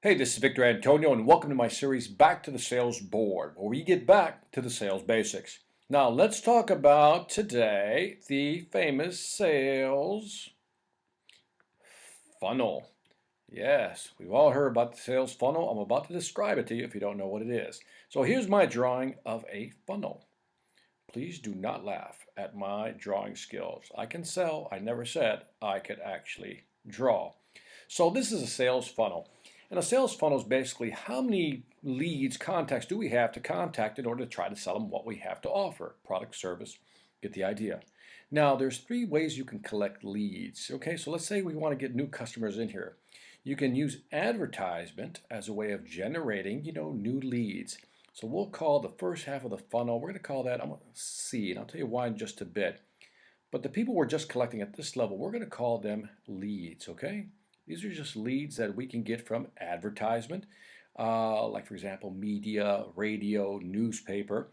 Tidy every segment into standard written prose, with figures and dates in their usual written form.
Hey, this is Victor Antonio, and welcome to my series Back to the Sales Board, where we get back to the sales basics. Now, let's talk about today the famous sales funnel. Yes, we've all heard about the sales funnel. I'm about to describe it to you if you don't know what it is. So here's my drawing of a funnel. Please do not laugh at my drawing skills. I can sell. I never said I could actually draw. So this is a sales funnel. And a sales funnel is basically how many leads, contacts do we have to contact in order to try to sell them what we have to offer, product, service, get the idea. Now there's three ways you can collect leads. Okay, so let's say we want to get new customers in here. You can use advertisement as a way of generating, new leads. So we'll call the first half of the funnel, we're going to call that C, and I'll tell you why in just a bit. But the people we're just collecting at this level, we're going to call them leads, okay? These are just leads that we can get from advertisement, like for example, media, radio, newspaper.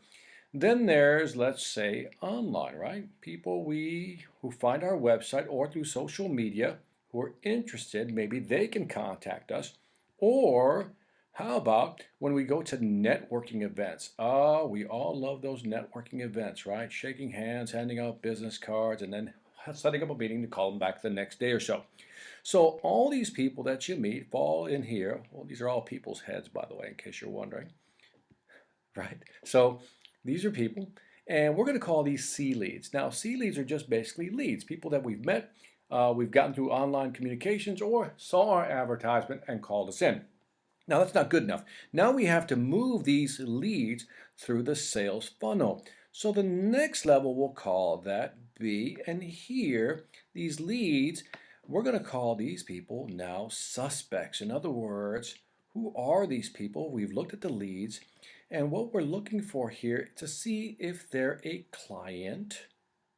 Then there's, let's say, online, right? People who find our website or through social media who are interested, maybe they can contact us. Or how about when we go to networking events? Oh, we all love those networking events, right? Shaking hands, handing out business cards, and then setting up a meeting to call them back the next day or so. So all these people that you meet fall in here. Well, these are all people's heads, by the way, in case you're wondering, right? So these are people, and we're going to call these C leads. Now, C leads are just basically leads, people that we've met, we've gotten through online communications, or saw our advertisement and called us in. Now, that's not good enough. Now we have to move these leads through the sales funnel. So the next level, we'll call that B, and here, these leads, we're going to call these people now suspects. In other words, who are these people? We've looked at the leads, and what we're looking for here to see if they're a client.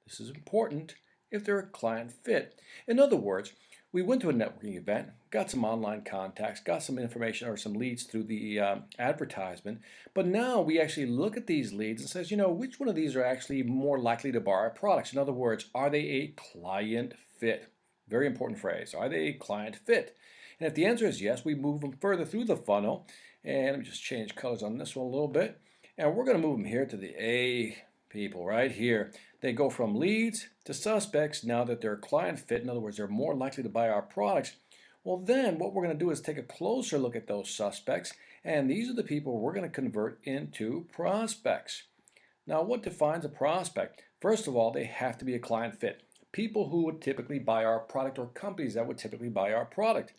This is important, if they're a client fit. In other words, we went to a networking event, got some online contacts, got some information or some leads through the advertisement, but now we actually look at these leads and says, which one of these are actually more likely to buy our products? In other words, are they a client fit? Very important phrase. Are they a client fit? And if the answer is yes, we move them further through the funnel. And let me just change colors on this one a little bit. And we're going to move them here to the A people right here. They go from leads to suspects now that they're client fit. In other words, they're more likely to buy our products. Well, then what we're going to do is take a closer look at those suspects. And these are the people we're going to convert into prospects. Now, what defines a prospect? First of all, they have to be a client fit. People who would typically buy our product or companies that would typically buy our product.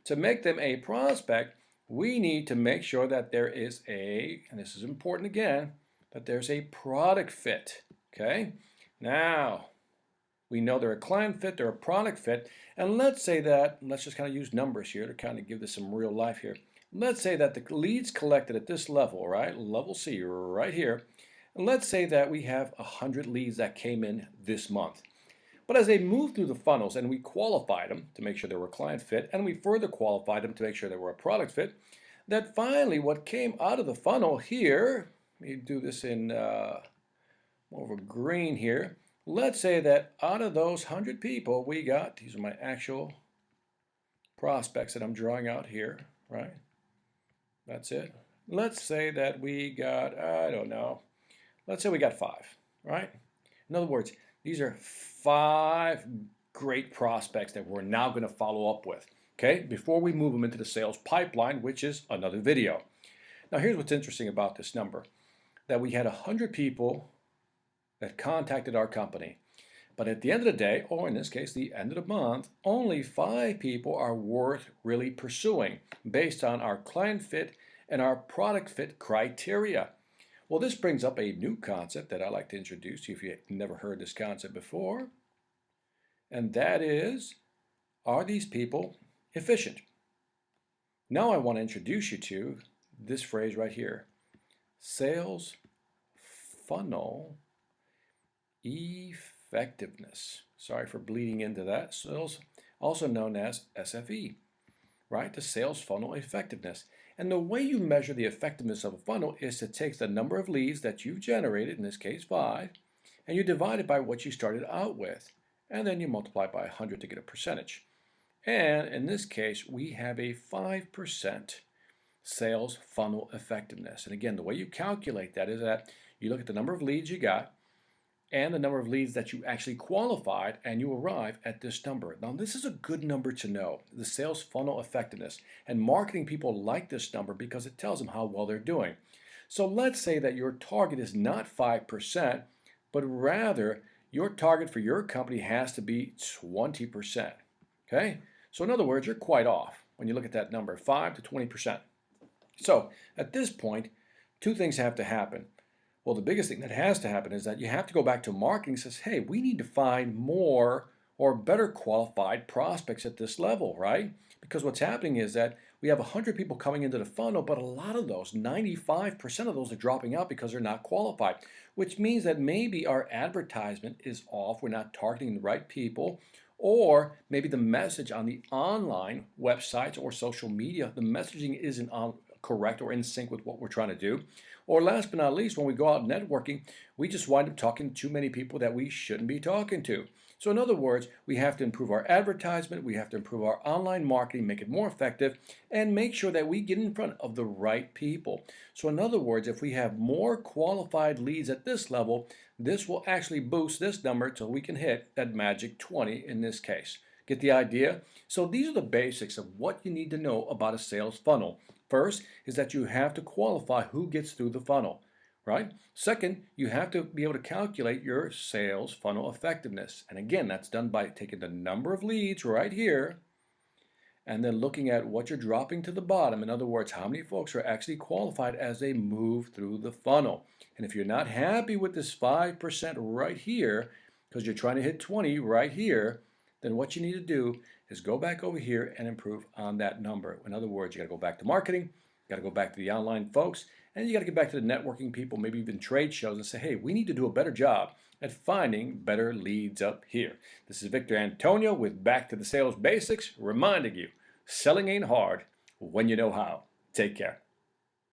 To make them a prospect, we need to make sure that there is and this is important again, that there's a product fit, okay? Now, we know they're a client fit, they're a product fit, and let's just kind of use numbers here to kind of give this some real life here. Let's say that the leads collected at this level, right, level C right here, and let's say that we have 100 leads that came in this month. But as they move through the funnels and we qualified them to make sure they were a client fit, and we further qualified them to make sure they were a product fit, that finally what came out of the funnel here, let me do this in more of a green here. Let's say that out of those 100 people we got, these are my actual prospects that I'm drawing out here, right? That's it. Let's say that we got, I don't know, let's say we got 5, right? In other words, these are 5 great prospects that we're now going to follow up with, okay, before we move them into the sales pipeline, which is another video. Now, here's what's interesting about this number, that we had 100 people that contacted our company. But at the end of the day, or in this case, the end of the month, only 5 people are worth really pursuing based on our client fit and our product fit criteria. Well, this brings up a new concept that I like to introduce to you if you've never heard this concept before. And that is, are these people efficient? Now I want to introduce you to this phrase right here. Sales funnel effectiveness. Sorry for bleeding into that. Sales, also known as SFE, right? The sales funnel effectiveness. And the way you measure the effectiveness of a funnel is to take the number of leads that you've generated, in this case 5, and you divide it by what you started out with. And then you multiply by 100 to get a percentage. And in this case, we have a 5% sales funnel effectiveness. And again, the way you calculate that is that you look at the number of leads you got and the number of leads that you actually qualified, and you arrive at this number. Now, this is a good number to know, the sales funnel effectiveness. And marketing people like this number because it tells them how well they're doing. So let's say that your target is not 5%, but rather your target for your company has to be 20%. Okay? So in other words, you're quite off when you look at that number, 5 to 20%. So at this point, two things have to happen. Well, the biggest thing that has to happen is that you have to go back to marketing and says, hey, we need to find more or better qualified prospects at this level, right? Because what's happening is that we have 100 people coming into the funnel, but a lot of those, 95% of those are dropping out because they're not qualified, which means that maybe our advertisement is off. We're not targeting the right people, or maybe the message on the online websites or social media, the messaging isn't correct or in sync with what we're trying to do. Or last but not least, when we go out networking, we just wind up talking to too many people that we shouldn't be talking to. So in other words, we have to improve our advertisement, we have to improve our online marketing, make it more effective, and make sure that we get in front of the right people. So in other words, if we have more qualified leads at this level, this will actually boost this number till we can hit that magic 20 in this case. Get the idea? So these are the basics of what you need to know about a sales funnel. First is that you have to qualify who gets through the funnel, right? Second, you have to be able to calculate your sales funnel effectiveness. And again, that's done by taking the number of leads right here and then looking at what you're dropping to the bottom. In other words, how many folks are actually qualified as they move through the funnel. And if you're not happy with this 5% right here, because you're trying to hit 20 right here, then what you need to do is go back over here and improve on that number. In other words, you got to go back to marketing, you got to go back to the online folks, and you got to get back to the networking people, maybe even trade shows, and say, hey, we need to do a better job at finding better leads up here. This is Victor Antonio with Back to the Sales Basics, reminding you, selling ain't hard when you know how. Take care.